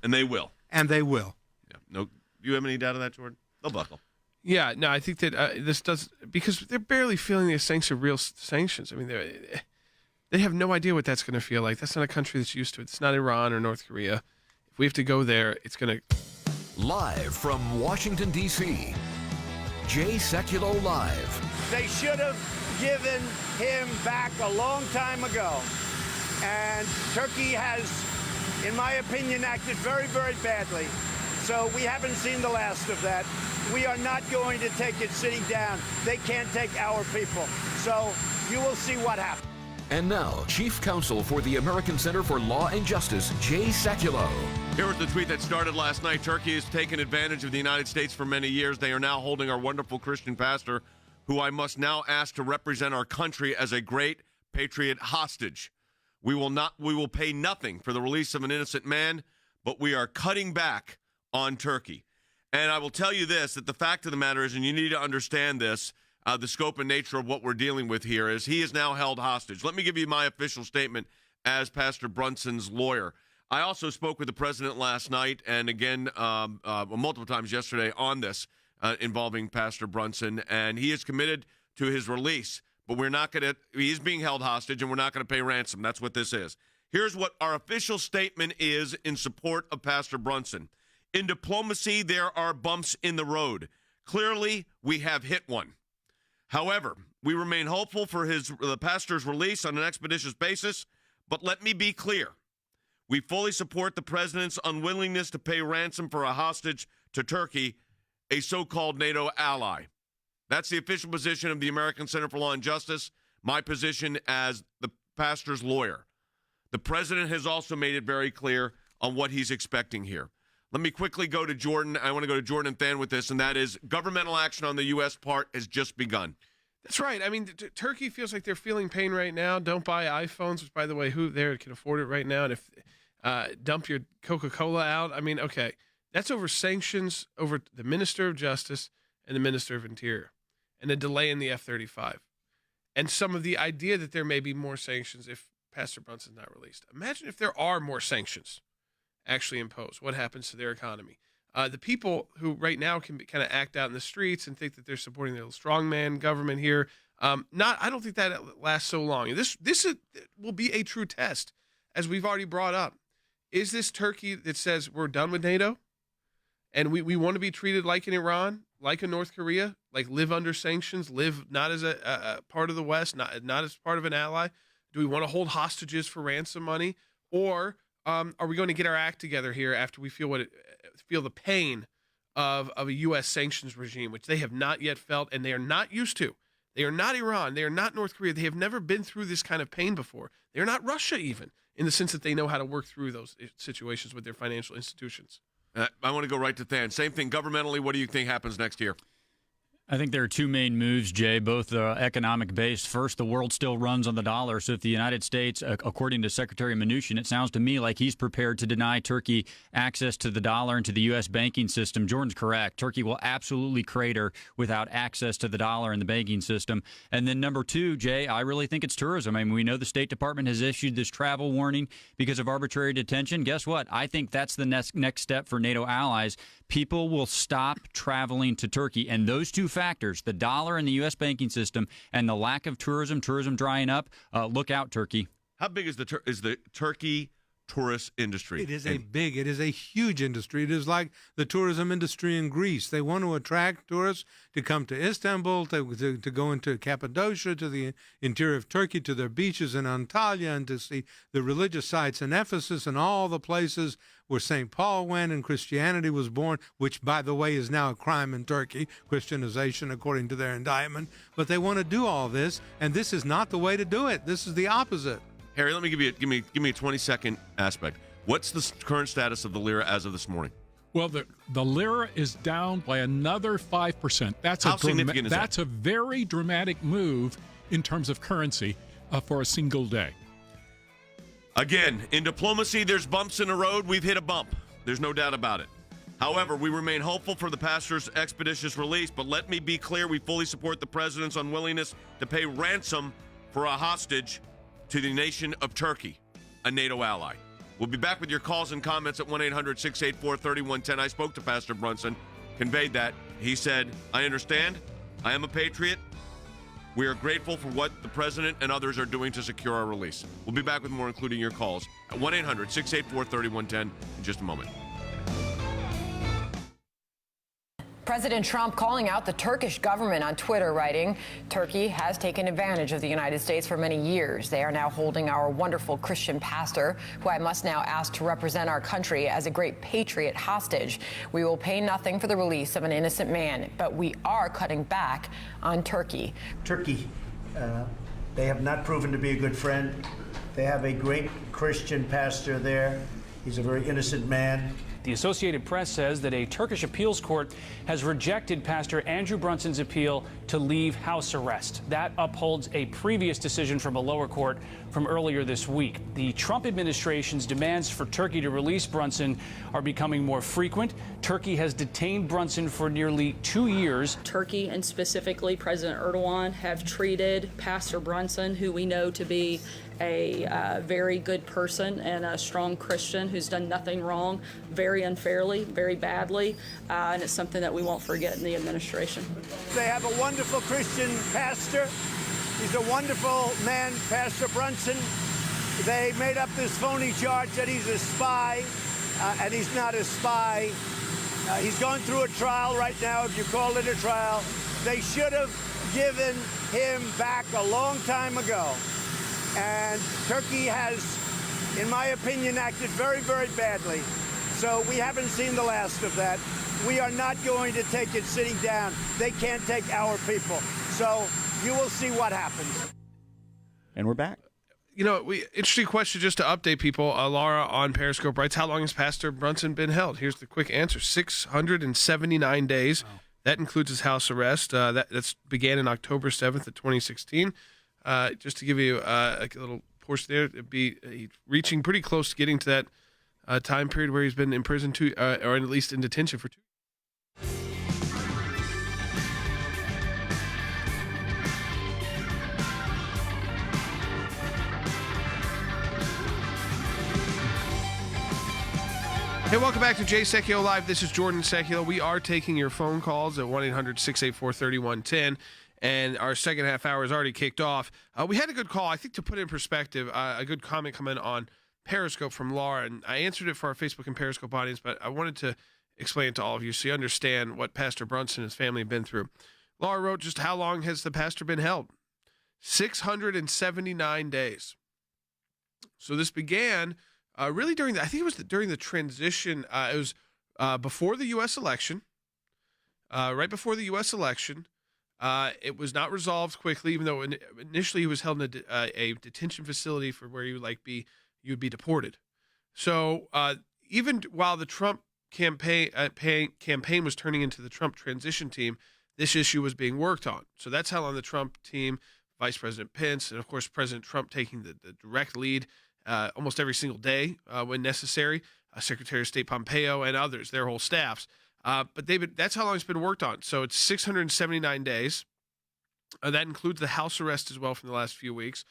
And they will. And they will. No, you have any doubt of that, Jordan? They'll buckle. Yeah, no, I think that this does, because they're barely feeling the real sanctions. I mean, They have no idea what that's going to feel like. That's not a country that's used to it. It's not Iran or North Korea. If we have to go there, it's going to... Live from Washington, D.C., Jay Sekulow Live. They should have given him back a long time ago. And Turkey has, in my opinion, acted very, very badly. So we haven't seen the last of that. We are not going to take it sitting down. They can't take our people. So you will see what happens. And now, Chief Counsel for the American Center for Law and Justice, Jay Sekulow. Here was the tweet that started last night. Turkey has taken advantage of the United States for many years. They are now holding our wonderful Christian pastor, who I must now ask to represent our country as a great patriot, hostage. We will pay nothing for the release of an innocent man, but we are cutting back on Turkey. And I will tell you this, that the fact of the matter is, and you need to understand this, the scope and nature of what we're dealing with here is he is now held hostage. Let me give you my official statement as Pastor Brunson's lawyer. I also spoke with the president last night and again multiple times yesterday on this involving Pastor Brunson, and he is committed to his release. But we're not going to, he is being held hostage, and we're not going to pay ransom. That's what this is. Here's what our official statement is in support of Pastor Brunson. In diplomacy, there are bumps in the road. Clearly, we have hit one. However, we remain hopeful for the pastor's release on an expeditious basis, but let me be clear. We fully support the president's unwillingness to pay ransom for a hostage to Turkey, a so-called NATO ally. That's the official position of the American Center for Law and Justice, my position as the pastor's lawyer. The president has also made it very clear on what he's expecting here. Let me quickly go to Jordan. I want to go to Jordan and Than with this, and that is governmental action on the U.S. part has just begun. That's right. I mean, Turkey feels like they're feeling pain right now. Don't buy iPhones, which, by the way, who there can afford it right now? And if dump your Coca-Cola out. I mean, okay, that's over sanctions over the Minister of Justice and the Minister of Interior, and a delay in the F-35, and some of the idea that there may be more sanctions if Pastor Brunson's not released. Imagine if there are more sanctions actually imposed. What happens to their economy? The people who right now can kind of act out in the streets and think that they're supporting their strongman government here. I don't think that lasts so long. This will be a true test, as we've already brought up. Is this Turkey that says we're done with NATO, and we want to be treated like in Iran, like in North Korea, like live under sanctions, live not as a part of the West, not as part of an ally? Do we want to hold hostages for ransom money, or are we going to get our act together here after we feel the pain of a U.S. sanctions regime, which they have not yet felt, and they are not used to? They are not Iran. They are not North Korea. They have never been through this kind of pain before. They are not Russia, even, in the sense that they know how to work through those situations with their financial institutions. I want to go right to Than. Same thing governmentally. What do you think happens next year? I think there are two main moves, Jay, both economic-based. First, the world still runs on the dollar. So if the United States, according to Secretary Mnuchin, it sounds to me like he's prepared to deny Turkey access to the dollar and to the U.S. banking system. Jordan's correct. Turkey will absolutely crater without access to the dollar and the banking system. And then number two, Jay, I really think it's tourism. I mean, we know the State Department has issued this travel warning because of arbitrary detention. Guess what? I think that's the next step for NATO allies. People will stop traveling to Turkey. And those two factors, the dollar and the U.S. banking system, and the lack of tourism drying up, look out, Turkey. How big is the Turkey tourist industry? It is it is a huge industry. It is like the tourism industry in Greece. They want to attract tourists to come to Istanbul, to go into Cappadocia, to the interior of Turkey, to their beaches in Antalya, and to see the religious sites in Ephesus and all the places where St. Paul went and Christianity was born, which, by the way, is now a crime in Turkey, Christianization, according to their indictment. But they want to do all this, and this is not the way to do it. This is the opposite. Harry, let me give me a 20-second aspect. What's the current status of the lira as of this morning? Well, the lira is down by another 5%. How significant is that? That's a very dramatic move in terms of currency for a single day. Again, in diplomacy, there's bumps in the road. We've hit a bump. There's no doubt about it. However, we remain hopeful for the pastor's expeditious release, but let me be clear, we fully support the president's unwillingness to pay ransom for a hostage to the nation of Turkey, a NATO ally. We'll be back with your calls and comments at 1-800-684-3110. I spoke to Pastor Brunson, conveyed that. He said, I understand. I am a patriot. We are grateful for what the president and others are doing to secure our release. We'll be back with more, including your calls at 1-800-684-3110 in just a moment. President Trump calling out the Turkish government on Twitter, writing, "Turkey has taken advantage of the United States for many years. They are now holding our wonderful Christian pastor, who I must now ask to represent our country as a great patriot, hostage. We will pay nothing for the release of an innocent man, but we are cutting back on Turkey." Turkey, they have not proven to be a good friend. They have a great Christian pastor there. He's a very innocent man. The Associated Press says that a Turkish appeals court has rejected Pastor Andrew Brunson's appeal to leave house arrest. That upholds a previous decision from a lower court from earlier this week. The Trump administration's demands for Turkey to release Brunson are becoming more frequent. Turkey has detained Brunson for nearly 2 years. Turkey, and specifically President Erdogan, have treated Pastor Brunson, who we know to be a very good person and a strong Christian who's done nothing wrong, very unfairly, very badly, and it's something that we won't forget in the administration. They have a wonderful Christian pastor. He's a wonderful man, Pastor Brunson. They made up this phony charge that he's a spy, and he's not a spy. He's going through a trial right now, if you call it a trial. They should have given him back a long time ago. And Turkey has, in my opinion, acted very, very badly. So we haven't seen the last of that. We are not going to take it sitting down. They can't take our people. So you will see what happens. And we're back. You know, interesting question just to update people. Laura on Periscope writes, how long has Pastor Brunson been held? Here's the quick answer, 679 days. Wow. That includes his house arrest. That's began in October 7th of 2016. Just to give you a little portion there, it'd be reaching pretty close to getting to that time period where he's been in prison or at least in detention for 2 years. Hey, welcome back to Jay Sekulow Live. This is Jordan Sekulow. We are taking your phone calls at 1-800-684-3110. And our second half hour has already kicked off. We had a good call, I think, to put in perspective, a good comment come in on Periscope from Laura. And I answered it for our Facebook and Periscope audience, but I wanted to explain it to all of you so you understand what Pastor Brunson and his family have been through. Laura wrote, just how long has the pastor been held? 679 days. So this began really during during the transition. It was before the U.S. election, right before the U.S. election. It was not resolved quickly, even though initially he was held in a detention facility for where you would be deported. So even while the Trump campaign was turning into the Trump transition team, this issue was being worked on. So that's how on the Trump team, Vice President Pence, and of course President Trump taking the direct lead almost every single day when necessary, Secretary of State Pompeo and others, their whole staffs. But that's how long it's been worked on. So it's 679 days. That includes the house arrest as well from the last few weeks,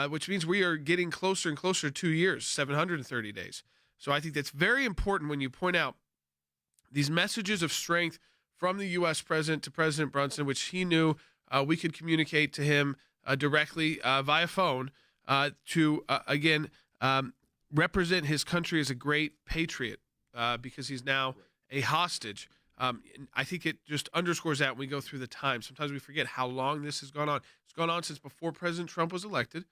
which means we are getting closer and closer to 2 years, 730 days. So I think that's very important when you point out these messages of strength from the U.S. president to President Brunson, which he knew we could communicate to him directly via phone to, again, represent his country as a great patriot because he's now a hostage. I think it just underscores that when we go through the time. Sometimes we forget how long this has gone on. It's gone on since before President Trump was elected.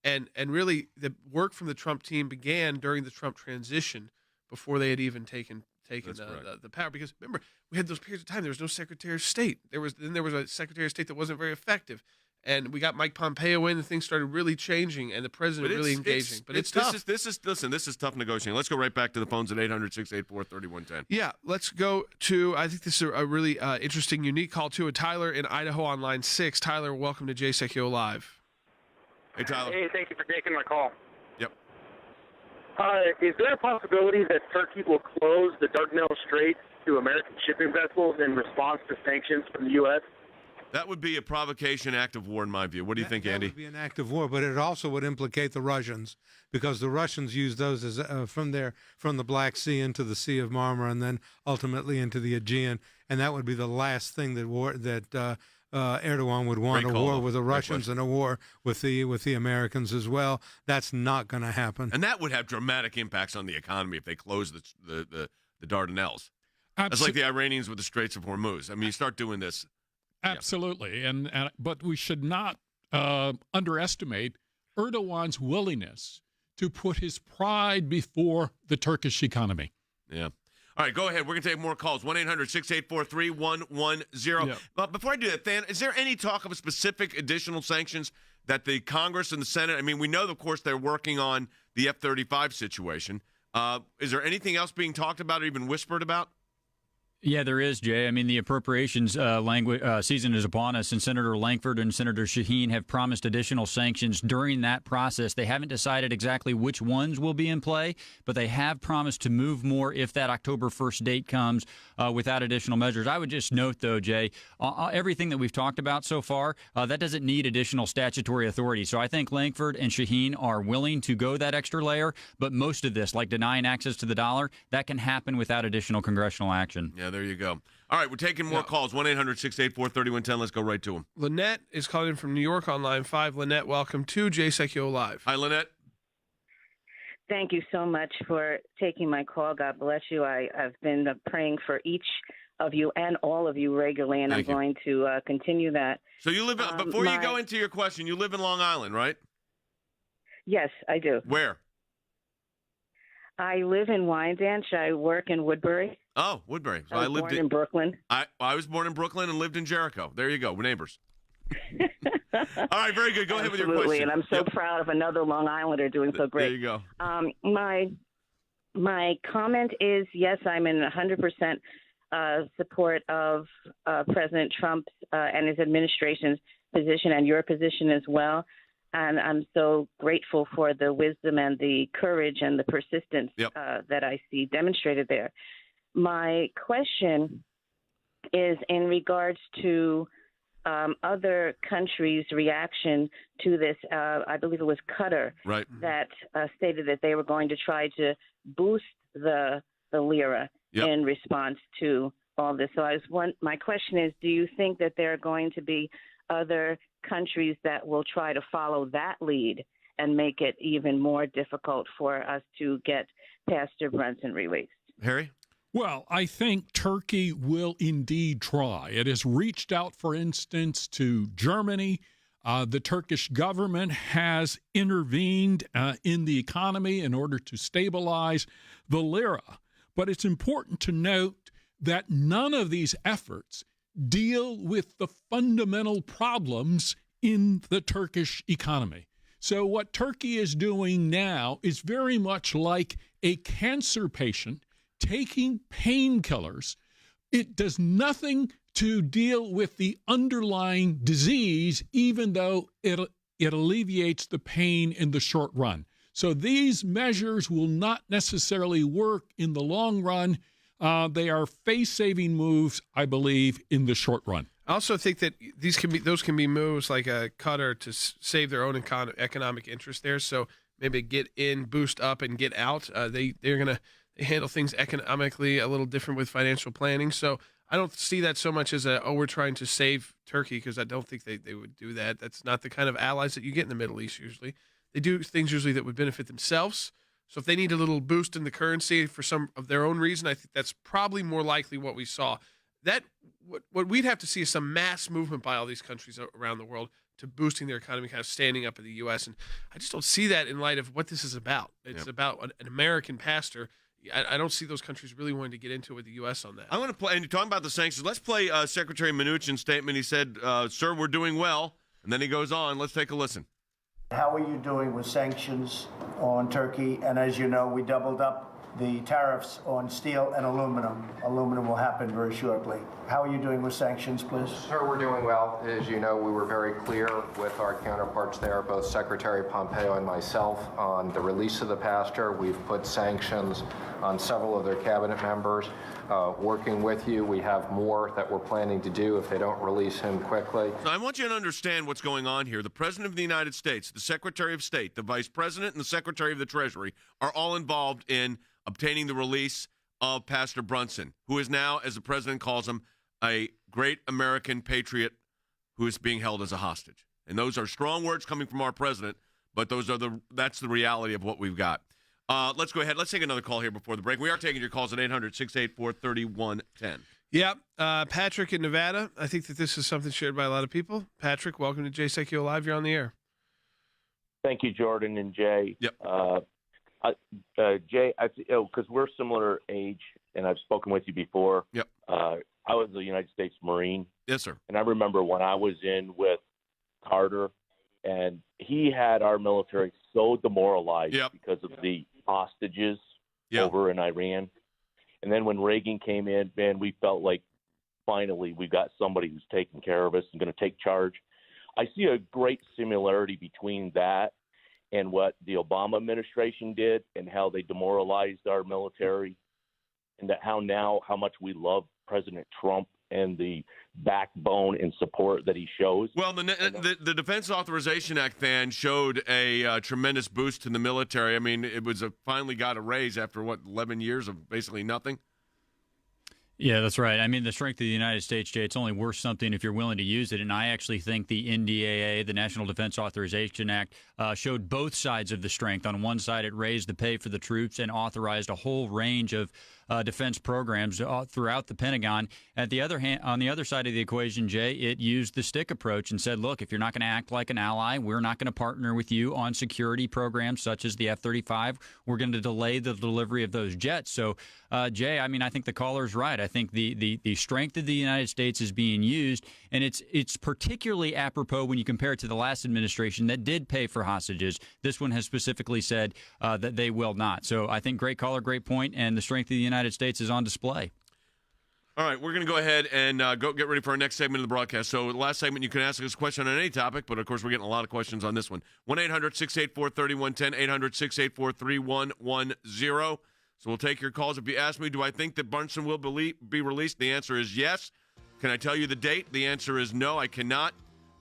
And really, the work from the Trump team began during the Trump transition before they had even taken the power. Because remember, we had those periods of time. There was no Secretary of State. There was a Secretary of State that wasn't very effective. And we got Mike Pompeo in, and things started really changing, and the president really engaging. But it's tough. This is tough negotiating. Let's go right back to the phones at 800-684-3110. Yeah, let's go to, I think this is a really interesting, unique call, too. Tyler in Idaho on line 6. Tyler, welcome to Jay Sekulow Live. Hey, Tyler. Hey, thank you for taking my call. Yep. Is there a possibility that Turkey will close the Dardanelles Strait to American shipping vessels in response to sanctions from the U.S.? That would be a provocation, act of war, in my view. What do you think, Andy? That would be an act of war, but it also would implicate the Russians because the Russians use those as from the Black Sea into the Sea of Marmara and then ultimately into the Aegean, and that would be the last thing that Erdogan would want Great a call, war though. with the Great Russians and a war with the Americans as well. That's not going to happen. And that would have dramatic impacts on the economy if they close the Dardanelles. It's like the Iranians with the Straits of Hormuz. I mean, you start doing this. Absolutely, but we should not underestimate Erdogan's willingness to put his pride before the Turkish economy. Yeah. All right, go ahead. We're going to take more calls. 1-800-684-3110. Yep. But before I do that, Than, is there any talk of specific additional sanctions that the Congress and the Senate, I mean, we know, of course, they're working on the F-35 situation. Is there anything else being talked about or even whispered about? Yeah, there is, Jay. I mean, the appropriations season is upon us, and Senator Langford and Senator Shaheen have promised additional sanctions during that process. They haven't decided exactly which ones will be in play, but they have promised to move more if that October 1st date comes without additional measures. I would just note, though, Jay, everything that we've talked about so far, that doesn't need additional statutory authority. So I think Langford and Shaheen are willing to go that extra layer, but most of this, like denying access to the dollar, that can happen without additional congressional action. Yeah, there you go. All right, we're taking more calls. 1-800-684-3110. Let's go right to them. Lynette is calling in from New York on line 5. Lynette, welcome to Jay Sekulow Live. Hi, Lynette. Thank you so much for taking my call. God bless you. I've been praying for each of you and all of you regularly, and Thank I'm going to continue that. So you live, before you go into your question, you live in Long Island, right? Yes, I do. Where? I live in Wyandanch. I work in Woodbury. Oh, Woodbury. So I was born in Brooklyn. I was born in Brooklyn and lived in Jericho. There you go. We're neighbors. All right, very good. Go ahead with your question. Absolutely, and I'm so proud of another Long Islander doing so great. There you go. My comment is, yes, I'm in 100% support of President Trump and his administration's position and your position as well. And I'm so grateful for the wisdom and the courage and the persistence that I see demonstrated there. My question is in regards to other countries' reaction to this. I believe it was Qatar that stated that they were going to try to boost the lira in response to all this. So my question is, do you think that there are going to be other countries that will try to follow that lead and make it even more difficult for us to get Pastor Brunson released? Harry? Well, I think Turkey will indeed try. It has reached out, for instance, to Germany. The Turkish government has intervened in the economy in order to stabilize the lira. But it's important to note that none of these efforts deal with the fundamental problems in the Turkish economy. So what Turkey is doing now is very much like a cancer patient taking painkillers. It does nothing to deal with the underlying disease, even though it alleviates the pain in the short run. So these measures will not necessarily work in the long run. They are face-saving moves, I believe, in the short run. I also think that those can be moves like a Qatar to save their own economic interest there. So maybe get in, boost up, and get out. They're going to handle things economically a little different with financial planning. So I don't see that so much as we're trying to save Turkey, because I don't think they would do that. That's not the kind of allies that you get in the Middle East usually. They do things usually that would benefit themselves. So if they need a little boost in the currency for some of their own reason, I think that's probably more likely what we saw. What we'd have to see is some mass movement by all these countries around the world to boosting their economy, kind of standing up in the U.S. And I just don't see that in light of what this is about. It's about an American pastor. I don't see those countries really wanting to get into it with the U.S. on that. I'm going to play, and you're talking about the sanctions. Let's play Secretary Mnuchin's statement. He said, sir, we're doing well. And then he goes on. Let's take a listen. How are you doing with sanctions on Turkey? And as you know, we doubled up the tariffs on steel and aluminum. Aluminum will happen very shortly. How are you doing with sanctions, please? Sir, we're doing well. As you know, we were very clear with our counterparts there, both Secretary Pompeo and myself, on the release of the pastor. We've put sanctions on several of their cabinet members. Working with you, we have more that we're planning to do if they don't release him quickly. So I want you to understand what's going on here. The President of the United States, the Secretary of State, the Vice President, and the Secretary of the Treasury are all involved in obtaining the release of Pastor Brunson, who is now, as the President calls him, a great American patriot who is being held as a hostage. And those are strong words coming from our president, but that's the reality of what we've got. Let's go ahead. Let's take another call here before the break. We are taking your calls at 800-684-3110. Yeah, Patrick in Nevada. I think that this is something shared by a lot of people. Patrick, welcome to Jay Sekulow Live. You're on the air. Thank you, Jordan and Jay. Yep. Jay, because we're similar age, and I've spoken with you before. Yep. I was a United States Marine. Yes, sir. And I remember when I was in with Carter, and he had our military so demoralized because of the hostages over in Iran. And then when Reagan came in, man, we felt like finally we got somebody who's taking care of us and going to take charge. I see a great similarity between that and what the Obama administration did and how they demoralized our military, and that how much we love President Trump and the backbone and support that he shows. Well, the Defense Authorization Act, Than, showed a tremendous boost to the military. I mean, it was finally got a raise after, 11 years of basically nothing? Yeah, that's right. I mean, the strength of the United States, Jay, it's only worth something if you're willing to use it. And I actually think the NDAA, the National Defense Authorization Act, showed both sides of the strength. On one side, it raised the pay for the troops and authorized a whole range of defense programs throughout the Pentagon. At the other hand, on the other side of the equation, Jay, it used the stick approach and said, look, if you're not going to act like an ally, we're not going to partner with you on security programs such as the F-35. We're going to delay the delivery of those jets. So, Jay, I mean, I think the caller's right. I think the strength of the United States is being used, and it's particularly apropos when you compare it to the last administration that did pay for hostages. This one has specifically said that they will not. So I think great caller, great point, and the strength of the United States is on display. All right, we're going to go ahead and go get ready for our next segment of the broadcast. So the last segment, you can ask us a question on any topic, but, of course, we're getting a lot of questions on this one. 1-800-684-3110, 800-684-3110. So we'll take your calls. If you ask me, do I think that Brunson will be released? The answer is yes. Can I tell you the date? The answer is no, I cannot.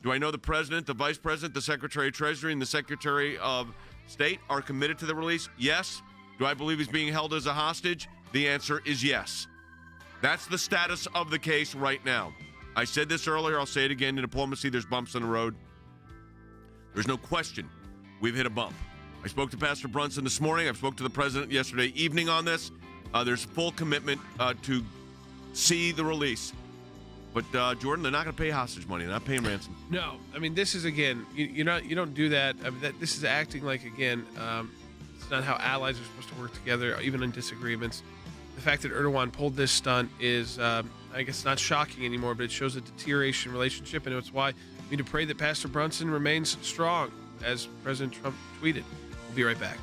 Do I know the president, the vice president, the secretary of Treasury, and the secretary of State are committed to the release? Yes. Do I believe he's being held as a hostage? The answer is yes. That's the status of the case right now. I said this earlier. I'll say it again. In diplomacy, there's bumps in the road. There's no question we've hit a bump. I spoke to Pastor Brunson this morning. I spoke to the president yesterday evening on this. There's full commitment to see the release. But, Jordan, they're not going to pay hostage money. They're not paying ransom. No. I mean, this is, again, you don't do that. I mean, this is acting like, again, it's not how allies are supposed to work together, even in disagreements. The fact that Erdogan pulled this stunt is, I guess, not shocking anymore, but it shows a deterioration in relationship, and it's why we need to pray that Pastor Brunson remains strong, as President Trump tweeted. We'll be right back.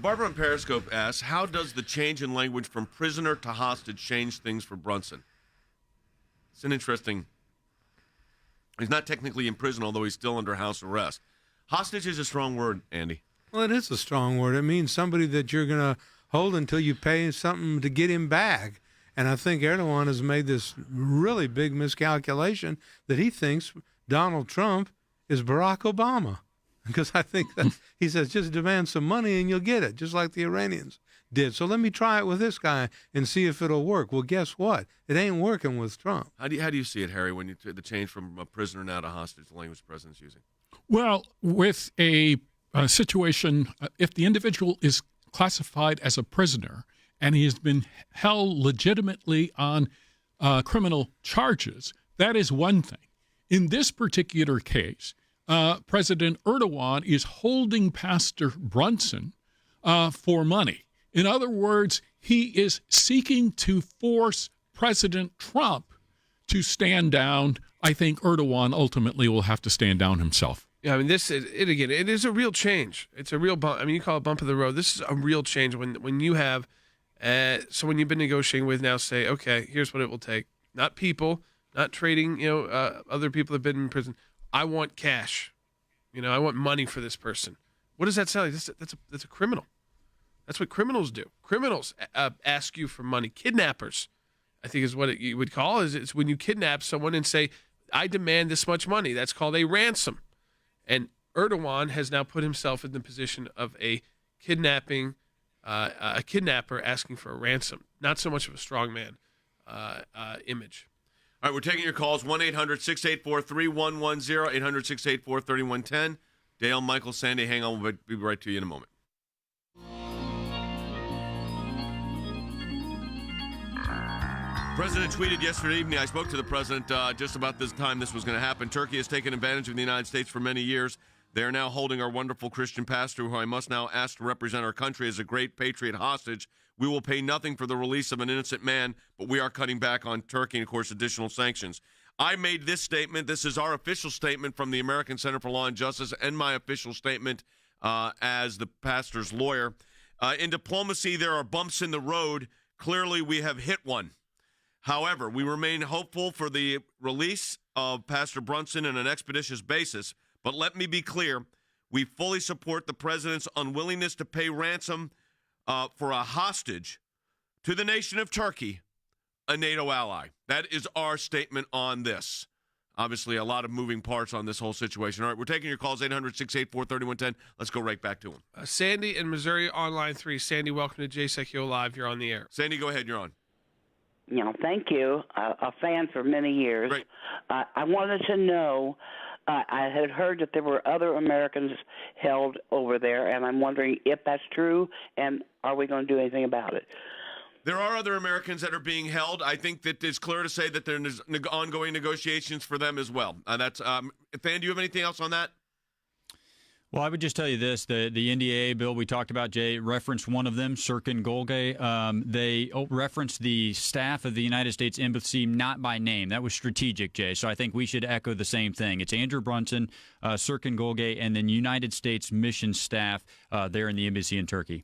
Barbara on Periscope asks, how does the change in language from prisoner to hostage change things for Brunson? It's an interesting... He's not technically in prison, although he's still under house arrest. Hostage is a strong word, Andy. Well, it is a strong word. It means somebody that you're going to hold until you pay something to get him back. And I think Erdogan has made this really big miscalculation that he thinks Donald Trump is Barack Obama. Because I think that he says, just demand some money and you'll get it, just like the Iranians did. So let me try it with this guy and see if it'll work. Well, guess what? It ain't working with Trump. How do you see it, Harry, when the change from a prisoner now to hostage, the language the president's using? Well, with a situation, if the individual is classified as a prisoner and he has been held legitimately on criminal charges, that is one thing. In this particular case, President Erdogan is holding Pastor Brunson for money. In other words, he is seeking to force President Trump to stand down. I think Erdogan ultimately will have to stand down himself. Yeah, I mean, it is a real change. It's a real bump. I mean, you call it bump of the road. This is a real change when you have someone you've been negotiating with now say, okay, here's what it will take. Not people, not trading, other people have been in prison. I want cash. I want money for this person. What does that sound like? That's a criminal. That's what criminals do. Criminals ask you for money. Kidnappers, I think is what you would call it. It's when you kidnap someone and say, I demand this much money. That's called a ransom. And Erdogan has now put himself in the position of a kidnapping a kidnapper asking for a ransom, not so much of a strongman image. All right, we're taking your calls, 1-800-684-3110, 800-684-3110. Dale, Michael, Sandy, hang on. We'll be right to you in a moment. President tweeted yesterday evening, I spoke to the president just about this time this was going to happen. Turkey has taken advantage of the United States for many years. They are now holding our wonderful Christian pastor, who I must now ask to represent our country as a great patriot, hostage. We will pay nothing for the release of an innocent man, but we are cutting back on Turkey and, of course, additional sanctions. I made this statement. This is our official statement from the American Center for Law and Justice and my official statement as the pastor's lawyer. In diplomacy, there are bumps in the road. Clearly, we have hit one. However, we remain hopeful for the release of Pastor Brunson on an expeditious basis. But let me be clear, we fully support the president's unwillingness to pay ransom for a hostage to the nation of Turkey, a NATO ally. That is our statement on this. Obviously, a lot of moving parts on this whole situation. All right, we're taking your calls, 800-684-3110. Let's go right back to him. Sandy in Missouri on line 3. Sandy, welcome to Jay Sekulow Live. You're on the air. Sandy, go ahead. You're on. Thank you. A fan for many years. Great. I wanted to know, I had heard that there were other Americans held over there, and I'm wondering if that's true, and are we going to do anything about it? There are other Americans that are being held. I think that it's clear to say that there's ongoing negotiations for them as well. Fan, do you have anything else on that? Well, I would just tell you this. The NDAA bill we talked about, Jay, referenced one of them, Serkan Golge. They referenced the staff of the United States Embassy not by name. That was strategic, Jay. So I think we should echo the same thing. It's Andrew Brunson, Serkan Golge, and then United States mission staff there in the embassy in Turkey.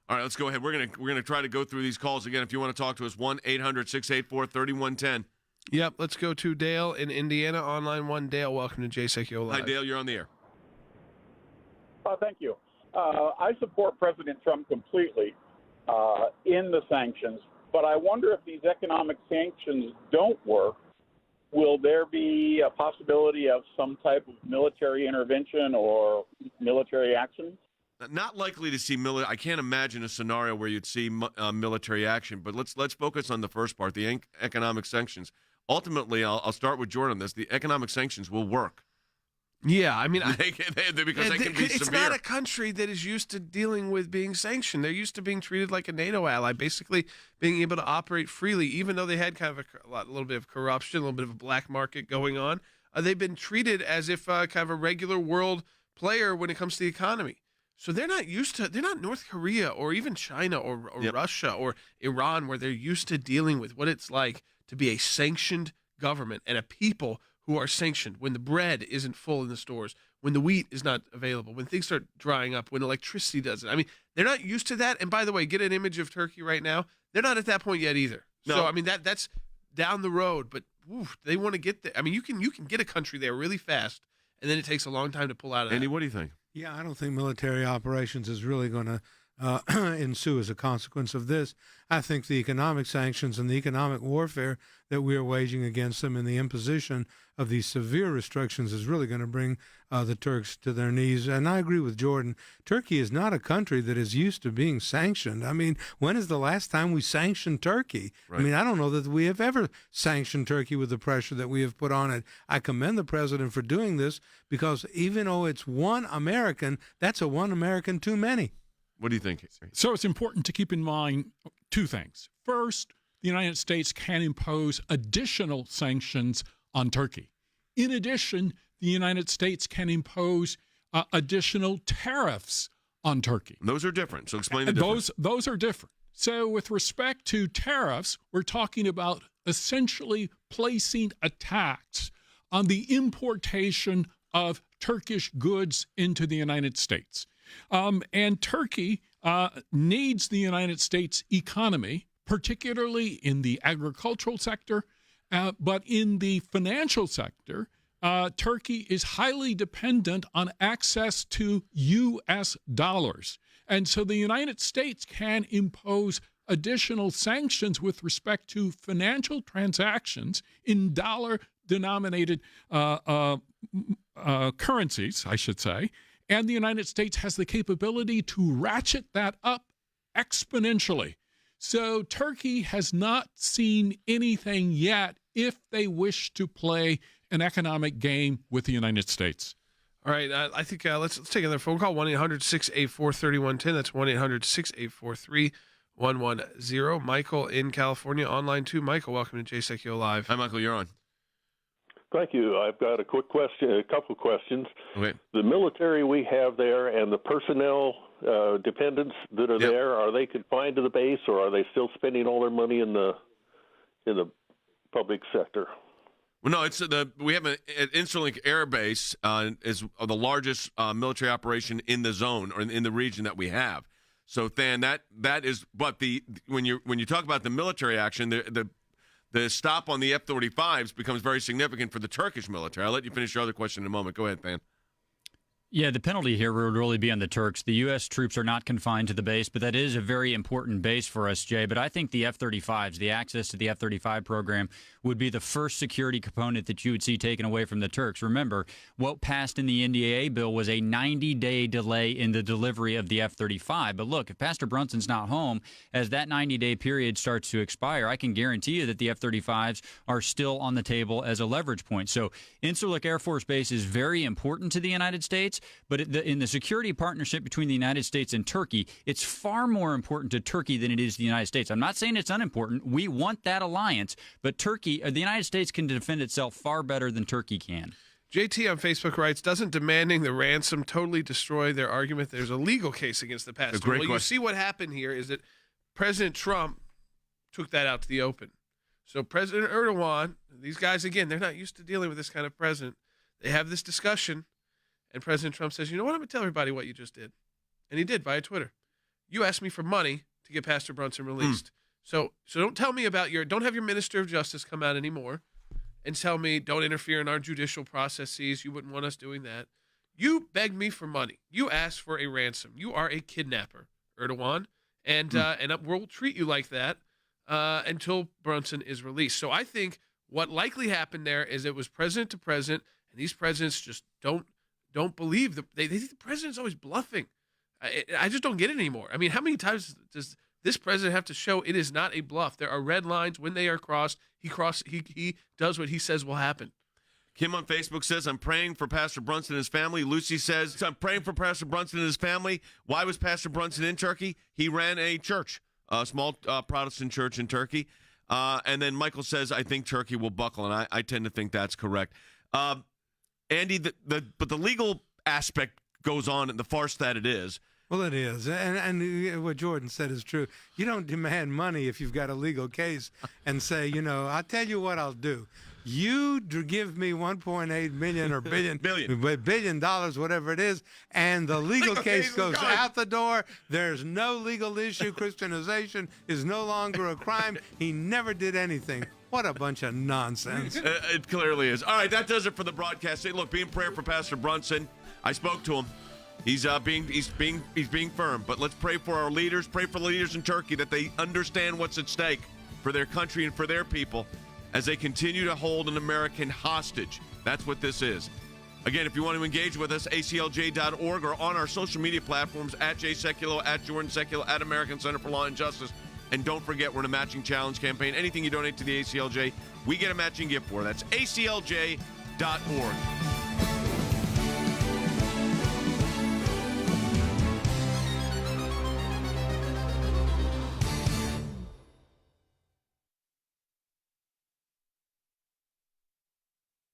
All right, let's go ahead. We're gonna try to go through these calls again. If you want to talk to us, 1-800-684-3110. Yep, let's go to Dale in Indiana on line 1. Dale, welcome to Jay Sekulow Live. Hi, Dale. You're on the air. Thank you. I support President Trump completely in the sanctions, but I wonder if these economic sanctions don't work, will there be a possibility of some type of military intervention or military action? Not likely to see I can't imagine a scenario where you'd see military action, but let's focus on the first part, the economic sanctions. Ultimately, I'll start with Jordan on this. The economic sanctions will work. Yeah, I mean, because they can be it's severe. not a country that is used to dealing with being sanctioned. They're used to being treated like a NATO ally, basically being able to operate freely, even though they had kind of a little bit of corruption, a little bit of a black market going on. They've been treated as if kind of a regular world player when it comes to the economy. So they're not used to. They're not North Korea or even China or Russia or Iran, where they're used to dealing with what it's like to be a sanctioned government and a people who are sanctioned when the bread isn't full in the stores, when the wheat is not available, when things start drying up, when electricity doesn't. I mean, they're not used to that. And by the way, get an image of Turkey right now. They're not at that point yet either. No. So I mean that's down the road, but they want to get there. I mean, you can get a country there really fast, and then it takes a long time to pull out of that. Andy, what do you think? Yeah, I don't think military operations is really going to ensue as a consequence of this. I think the economic sanctions and the economic warfare that we are waging against them and the imposition of these severe restrictions is really going to bring the Turks to their knees. And I agree with Jordan. Turkey is not a country that is used to being sanctioned. I mean, when is the last time we sanctioned Turkey? Right. I mean, I don't know that we have ever sanctioned Turkey with the pressure that we have put on it. I commend the president for doing this because even though it's one American, that's a one American too many. What do you think? So it's important to keep in mind two things. First, the United States can impose additional sanctions on Turkey. In addition, the United States can impose additional tariffs on Turkey. Those are different. So explain the difference. Those are different. So with respect to tariffs, we're talking about essentially placing a tax on the importation of Turkish goods into the United States. And Turkey needs the United States economy, particularly in the agricultural sector, but in the financial sector, Turkey is highly dependent on access to U.S. dollars. And so the United States can impose additional sanctions with respect to financial transactions in dollar-denominated currencies, I should say. And the United States has the capability to ratchet that up exponentially. So Turkey has not seen anything yet if they wish to play an economic game with the United States. All right, I think let's take another phone call, 1-800-684-3110. That's 1-800-684-3110. Michael in California, online too. Michael, welcome to Jay Sekulow Live. Hi, Michael, you're on. Thank you. I've got a couple questions. Okay. The military we have there and the personnel dependents that are there, are they confined to the base, or are they still spending all their money in the public sector? Well, no, we have an Incirlik Air Base is the largest military operation in the zone or in the region that we have. So, Than, that is. But when you talk about the military action, the stop on the F-35s becomes very significant for the Turkish military. I'll let you finish your other question in a moment. Go ahead, Than. Yeah, the penalty here would really be on the Turks. The U.S. troops are not confined to the base, but that is a very important base for us, Jay. But I think the F-35s, the access to the F-35 program, would be the first security component that you would see taken away from the Turks. Remember, what passed in the NDAA bill was a 90-day delay in the delivery of the F-35. But look, if Pastor Brunson's not home, as that 90-day period starts to expire, I can guarantee you that the F-35s are still on the table as a leverage point. So Incirlik Air Force Base is very important to the United States. But in the security partnership between the United States and Turkey, it's far more important to Turkey than it is to the United States. I'm not saying it's unimportant. We want that alliance, but the United States can defend itself far better than Turkey can. JT on Facebook writes, doesn't demanding the ransom totally destroy their argument there's a legal case against the pastor? Well, you see what happened here is that President Trump took that out to the open. So President Erdogan, these guys, again, they're not used to dealing with this kind of president. They have this discussion. And President Trump says, you know what, I'm going to tell everybody what you just did. And he did via Twitter. You asked me for money to get Pastor Brunson released. So don't tell me about don't have your Minister of Justice come out anymore and tell me don't interfere in our judicial processes. You wouldn't want us doing that. You begged me for money. You asked for a ransom. You are a kidnapper, Erdogan. And we'll treat you like that until Brunson is released. So I think what likely happened there is it was president to president, and these presidents just don't believe they think the president's always bluffing. I just don't get it anymore. I mean, how many times does this president have to show it is not a bluff? There are red lines. When they are crossed, he does what he says will happen. Kim on Facebook says, I'm praying for Pastor Brunson and his family. Lucy says, I'm praying for Pastor Brunson and his family. Why was Pastor Brunson in Turkey? He ran a church, a small Protestant church in Turkey. And then Michael says, I think Turkey will buckle, and I tend to think that's correct. Andy, but the legal aspect goes on, and the farce that it is. Well, it is, and what Jordan said is true. You don't demand money if you've got a legal case and say, I'll tell you what I'll do. You give me $1.8 million or billion dollars, whatever it is, and the legal case goes out the door. There's no legal issue. Christianization is no longer a crime. He never did anything. What a bunch of nonsense. It clearly is. All right, that does it for the broadcast. Hey, look, be in prayer for Pastor Brunson. I spoke to him. He's being firm. But let's pray for our leaders. Pray for the leaders in Turkey that they understand what's at stake for their country and for their people as they continue to hold an American hostage. That's what this is. Again, if you want to engage with us, aclj.org or on our social media platforms at Jay Sekulow, at Jordan Sekulow, at American Center for Law and Justice. And don't forget, we're in a matching challenge campaign. Anything you donate to the ACLJ, we get a matching gift for. That's aclj.org.